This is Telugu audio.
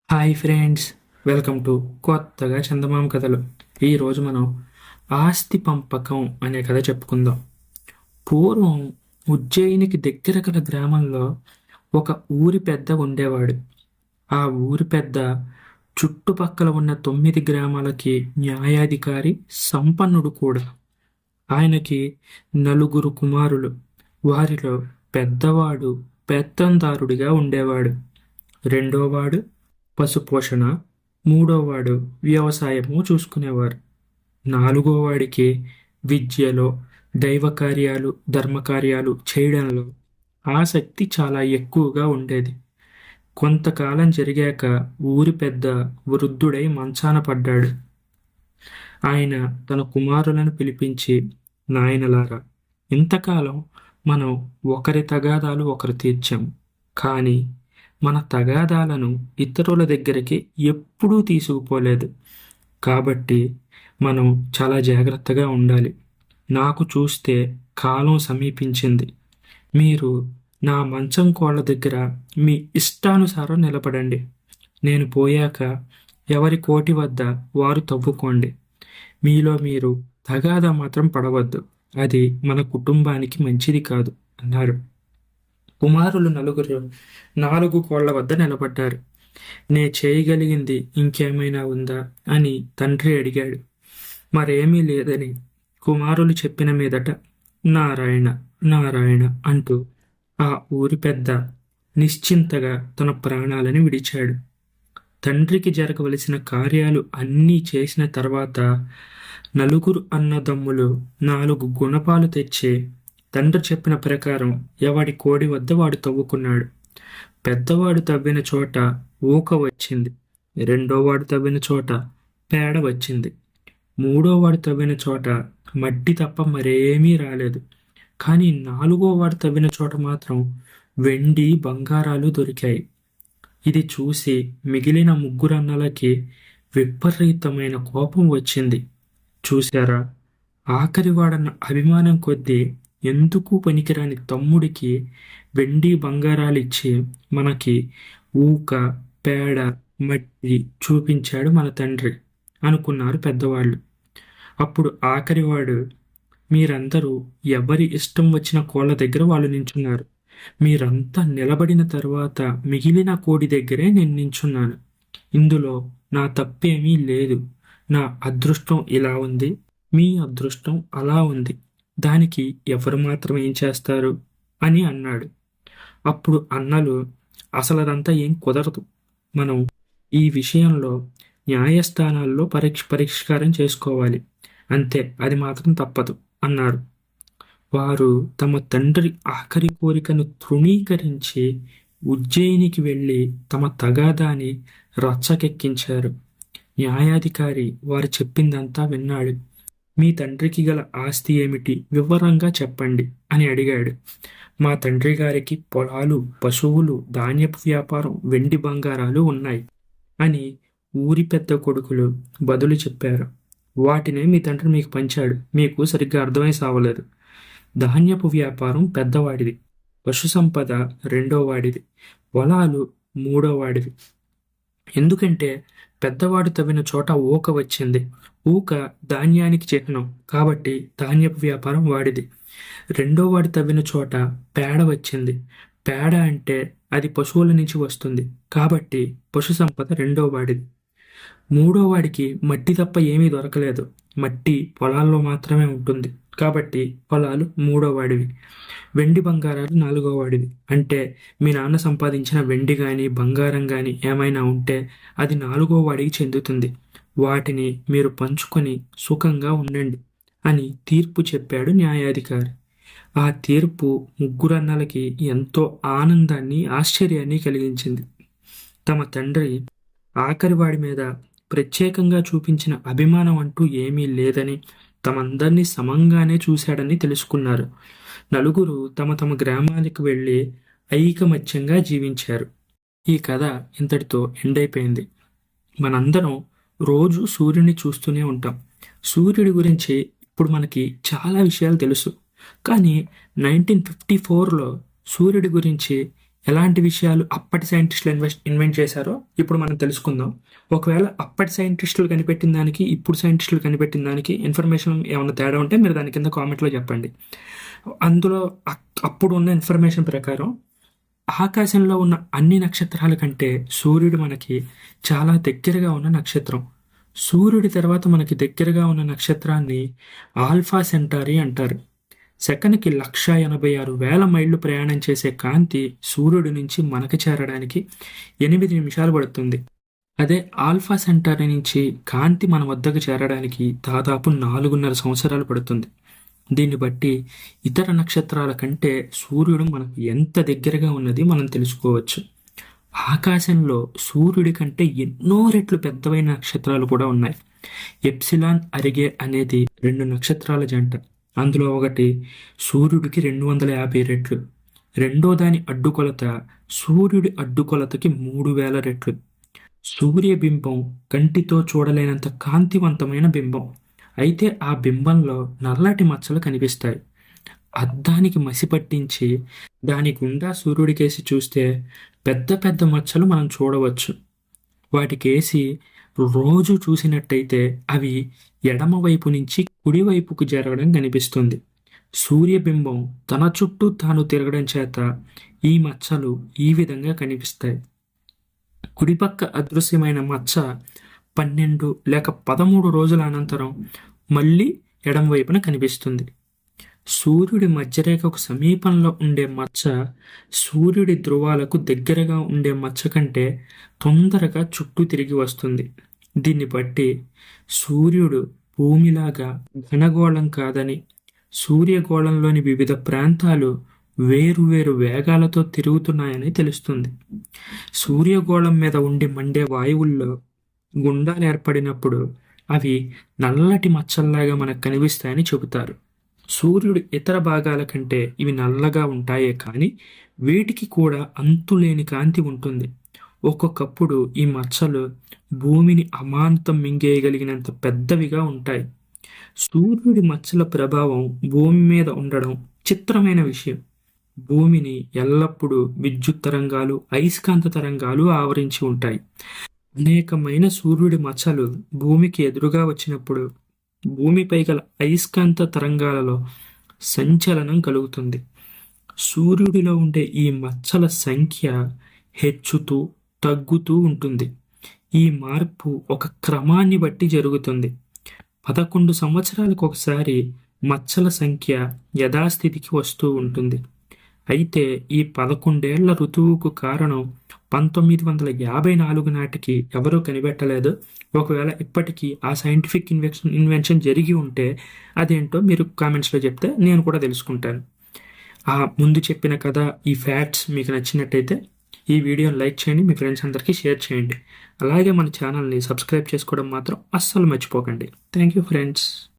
హాయ్ ఫ్రెండ్స్, వెల్కమ్ టు కొత్తగా చందమామ కథలు. ఈరోజు మనం ఆస్తి పంపకం అనే కథ చెప్పుకుందాం. పూర్వం ఉజ్జయినికి దగ్గర గల గ్రామంలో ఒక ఊరి పెద్ద ఉండేవాడు. ఆ ఊరి పెద్ద చుట్టుపక్కల ఉన్న 9 గ్రామాలకి న్యాయాధికారి, సంపన్నుడు కూడా. ఆయనకి నలుగురు కుమారులు. వారిలో పెద్దవాడు పెత్తందారుడిగా ఉండేవాడు. రెండోవాడు పశుపోషణ, మూడోవాడు వ్యవసాయము చూసుకునేవారు. నాలుగోవాడికి విద్యలో, దైవ కార్యాలు, ధర్మకార్యాలు చేయడంలో ఆసక్తి చాలా ఎక్కువగా ఉండేది. కొంతకాలం జరిగాక ఊరి పెద్ద వృద్ధుడై మంచాన పడ్డాడు. ఆయన తన కుమారులను పిలిపించి, నాయనలారా, ఇంతకాలం మనం ఒకరి తగాదాలు ఒకరు తీర్చాం, కానీ మన తగాదాలను ఇతరుల దగ్గరికి ఎప్పుడూ తీసుకుపోలేదు. కాబట్టి మనం చాలా జాగ్రత్తగా ఉండాలి. నాకు చూస్తే కాలం సమీపించింది. మీరు నా మంచం కోళ్ళ దగ్గర మీ ఇష్టానుసారం నిలబడండి. నేను పోయాక ఎవరి కోటి వద్ద వారు తవ్వుకోండి. మీలో మీరు తగాదా మాత్రం పడవద్దు. అది మన కుటుంబానికి మంచిది కాదు అన్నారు. కుమారులు నలుగురు 4 కోళ్ల వద్ద నిలబడ్డారు. నే చేయగలిగింది ఇంకేమైనా ఉందా అని తండ్రి అడిగాడు. మరేమీ లేదని కుమారులు చెప్పిన మీదట నారాయణ నారాయణ అంటూ ఆ ఊరి పెద్ద నిశ్చింతగా తన ప్రాణాలని విడిచాడు. తండ్రికి జరగవలసిన కార్యాలు అన్నీ చేసిన తర్వాత నలుగురు అన్నదమ్ములు 4 గుణపాలు తెచ్చి తండ్రి చెప్పిన ప్రకారం ఎవడి కోడి వద్ద వాడు తవ్వుకున్నాడు. పెద్దవాడు తవ్విన చోట ఊక వచ్చింది. రెండోవాడు తవ్విన చోట పేడ వచ్చింది. మూడోవాడు తవ్విన చోట మట్టి తప్ప మరేమీ రాలేదు. కానీ 4గోవాడు తవ్విన చోట మాత్రం వెండి, బంగారాలు దొరికాయి. ఇది చూసి మిగిలిన 3 అన్నలకి విపరీతమైన కోపం వచ్చింది. చూశారా, ఆఖరివాడన్న అభిమానం కొద్దీ ఎందుకు పనికిరాని తమ్ముడికి వెండి బంగారాలిచ్చి మనకి ఊక, పేడ, మట్టి చూపించాడు మన తండ్రి అనుకున్నారు పెద్దవాళ్ళు. అప్పుడు ఆఖరివాడు, మీరందరూ ఎవరి ఇష్టం వచ్చిన కోళ్ళ దగ్గర వాళ్ళు నించున్నారు. మీరంతా నిలబడిన తర్వాత మిగిలిన కోడి దగ్గరే నేను నించున్నాను. ఇందులో నా తప్పేమీ లేదు. నా అదృష్టం ఇలా ఉంది, మీ అదృష్టం అలా ఉంది. దానికి ఎవరు మాత్రం ఏం చేస్తారు అని అన్నాడు. అప్పుడు అన్నలు, అసలు అదంతా ఏం కుదరదు. మనం ఈ విషయంలో న్యాయస్థానాల్లో పరిష్కారం చేసుకోవాలి. అంతే, అది మాత్రం తప్పదు అన్నారు. వారు తమ తండ్రి ఆఖరి కోరికను తృణీకరించి ఉజ్జయినికి వెళ్ళి తమ తగాదాని రచ్చకెక్కించారు. న్యాయాధికారి వారు చెప్పిందంతా విన్నాడు. మీ తండ్రికి గల ఆస్తి ఏమిటి, వివరంగా చెప్పండి అని అడిగాడు. మా తండ్రి గారికి పొలాలు, పశువులు, ధాన్యపు వ్యాపారం, వెండి బంగారాలు ఉన్నాయి అని ఊరి పెద్ద కొడుకులు బదులు చెప్పారు. వాటినే మీ తండ్రి మీకు పంచాడు. మీకు సరిగ్గా అర్థమై సావలేదు. ధాన్యపు వ్యాపారం పెద్దవాడిది, పశు సంపద రెండోవాడిది, పొలాలు మూడోవాడిది. ఎందుకంటే పెద్దవాడు తవ్విన చోట ఊక వచ్చింది. ఊక ధాన్యానికి చిహ్నం కాబట్టి ధాన్యపు వ్యాపారం వాడిది. రెండోవాడు తవ్విన చోట పేడ వచ్చింది. పేడ అంటే అది పశువుల నుంచి వస్తుంది కాబట్టి పశు సంపద రెండోవాడిది. మూడోవాడికి మట్టి తప్ప ఏమీ దొరకలేదు. మట్టి పొలాల్లో మాత్రమే ఉంటుంది కాబట్టి పొలాలు మూడోవాడివి. వెండి బంగారాలు 4గోవాడివి. అంటే మీ నాన్న సంపాదించిన వెండి కానీ బంగారం కానీ ఏమైనా ఉంటే అది 4గోవాడికి చెందుతుంది. వాటిని మీరు పంచుకొని సుఖంగా ఉండండి అని తీర్పు చెప్పాడు న్యాయాధికారి. ఆ తీర్పు 3 అన్నలకి ఎంతో ఆనందాన్ని, ఆశ్చర్యాన్ని కలిగించింది. తమ తండ్రి ఆఖరివాడి మీద ప్రత్యేకంగా చూపించిన అభిమానం అంటూ ఏమీ లేదని, తమందరినీ సమంగానే చూశాడని తెలుసుకున్నారు. నలుగురు తమ తమ గ్రామాలకు వెళ్ళి ఐకమత్యంగా జీవించారు. ఈ కథ ఇంతటితో ఎండ్ అయిపోయింది. మనందరం రోజు సూర్యుని చూస్తూనే ఉంటాం. సూర్యుడి గురించి ఇప్పుడు మనకి చాలా విషయాలు తెలుసు. కానీ 1954లో సూర్యుడి గురించి ఎలాంటి విషయాలు అప్పటి సైంటిస్టులు ఇన్వెంట్ చేశారో ఇప్పుడు మనం తెలుసుకుందాం. ఒకవేళ అప్పటి సైంటిస్టులు కనిపెట్టిన దానికి ఇప్పుడు సైంటిస్టులు కనిపెట్టిన దానికి ఇన్ఫర్మేషన్ ఏమైనా తేడా ఉంటే మీరు దాని కింద కామెంట్లో చెప్పండి. అందులో అప్పుడు ఉన్న ఇన్ఫర్మేషన్ ప్రకారం ఆకాశంలో ఉన్న అన్ని నక్షత్రాల కంటే సూర్యుడు మనకి చాలా దగ్గరగా ఉన్న నక్షత్రం. సూర్యుడి తర్వాత మనకి దగ్గరగా ఉన్న నక్షత్రాన్ని ఆల్ఫా సెంటారీ అంటారు. సెకనుకి 186,000 మైళ్ళు ప్రయాణం చేసే కాంతి సూర్యుడి నుంచి మనకి చేరడానికి 8 నిమిషాలు పడుతుంది. అదే ఆల్ఫా సెంటారీ నుంచి కాంతి మన వద్దకు చేరడానికి దాదాపు 4.5 సంవత్సరాలు పడుతుంది. దీన్ని బట్టి ఇతర నక్షత్రాల కంటే సూర్యుడు మనకు ఎంత దగ్గరగా ఉన్నది మనం తెలుసుకోవచ్చు. ఆకాశంలో సూర్యుడి కంటే ఎన్నో రెట్లు పెద్దవైన నక్షత్రాలు కూడా ఉన్నాయి. ఎప్సిలాన్ అరిగే అనేది 2 నక్షత్రాల జంట. అందులో ఒకటి సూర్యుడికి 250 రెట్లు, రెండో దాని అడ్డుకొలత సూర్యుడి అడ్డుకొలతకి 3,000 రెట్లు. సూర్యబింబం కంటితో చూడలేనంత కాంతివంతమైన బింబం. అయితే ఆ బింబంలో నల్లటి మచ్చలు కనిపిస్తాయి. అద్దానికి మసి పట్టించి దాని గుండా సూర్యుడికేసి చూస్తే పెద్ద పెద్ద మచ్చలు మనం చూడవచ్చు. వాటికేసి రోజు చూసినట్టయితే అవి ఎడమ వైపు నుంచి కుడివైపుకు జరగడం కనిపిస్తుంది. సూర్యబింబం తన చుట్టూ తాను తిరగడం చేత ఈ మచ్చలు ఈ విధంగా కనిపిస్తాయి. కుడిపక్క అదృశ్యమైన మచ్చ 12 లేక 13 రోజుల అనంతరం మళ్ళీ ఎడమ వైపున కనిపిస్తుంది. సూర్యుడి మధ్యరేఖకు సమీపంలో ఉండే మచ్చ సూర్యుడి ధ్రువాలకు దగ్గరగా ఉండే మచ్చ కంటే తొందరగా చుట్టూ తిరిగి వస్తుంది. దీన్ని బట్టి సూర్యుడు భూమిలాగా ఘనగోళం కాదని, సూర్యగోళంలోని వివిధ ప్రాంతాలు వేరువేరు వేగాలతో తిరుగుతున్నాయని తెలుస్తుంది. సూర్యగోళం మీద ఉండి మండే వాయువుల్లో గుండాలు ఏర్పడినప్పుడు అవి నల్లటి మచ్చల్లాగా మనకు కనిపిస్తాయని చెబుతారు. సూర్యుడి ఇతర భాగాల కంటే ఇవి నల్లగా ఉంటాయే కానీ వీటికి కూడా అంతులేని కాంతి ఉంటుంది. ఒక్కొక్కప్పుడు ఈ మచ్చలు భూమిని అమాంతం మింగేయగలిగినంత పెద్దవిగా ఉంటాయి. సూర్యుడి మచ్చల ప్రభావం భూమి మీద ఉండడం చిత్రమైన విషయం. భూమిని ఎల్లప్పుడూ విద్యుత్ తరంగాలు, అయస్కాంత తరంగాలు ఆవరించి ఉంటాయి. అనేకమైన సూర్యుడి మచ్చలు భూమికి ఎదురుగా వచ్చినప్పుడు భూమిపై గల అయస్కాంత తరంగాలలో సంచలనం కలుగుతుంది. సూర్యుడిలో ఉండే ఈ మచ్చల సంఖ్య హెచ్చుతూ తగ్గుతూ ఉంటుంది. ఈ మార్పు ఒక క్రమాన్ని బట్టి జరుగుతుంది. 11 సంవత్సరాలకు ఒకసారి మచ్చల సంఖ్య యథాస్థితికి వస్తూ ఉంటుంది. అయితే ఈ 11 ఏళ్ల ఋతువుకు కారణం 1954 నాటికి ఎవరూ కనిపెట్టలేదు. ఒకవేళ ఇప్పటికీ ఆ సైంటిఫిక్ ఇన్వెన్షన్ జరిగి ఉంటే అదేంటో మీరు కామెంట్స్లో చెప్తే నేను కూడా తెలుసుకుంటాను. ఆ ముందు చెప్పిన కథ, ఈ ఫ్యాక్ట్స్ మీకు నచ్చినట్టయితే ఈ వీడియోని లైక్ చేయండి, మీ ఫ్రెండ్స్ అందరికీ షేర్ చేయండి. అలాగే మన ఛానల్ని సబ్స్క్రైబ్ చేసుకోవడం మాత్రం అస్సలు మర్చిపోకండి. Thank you friends.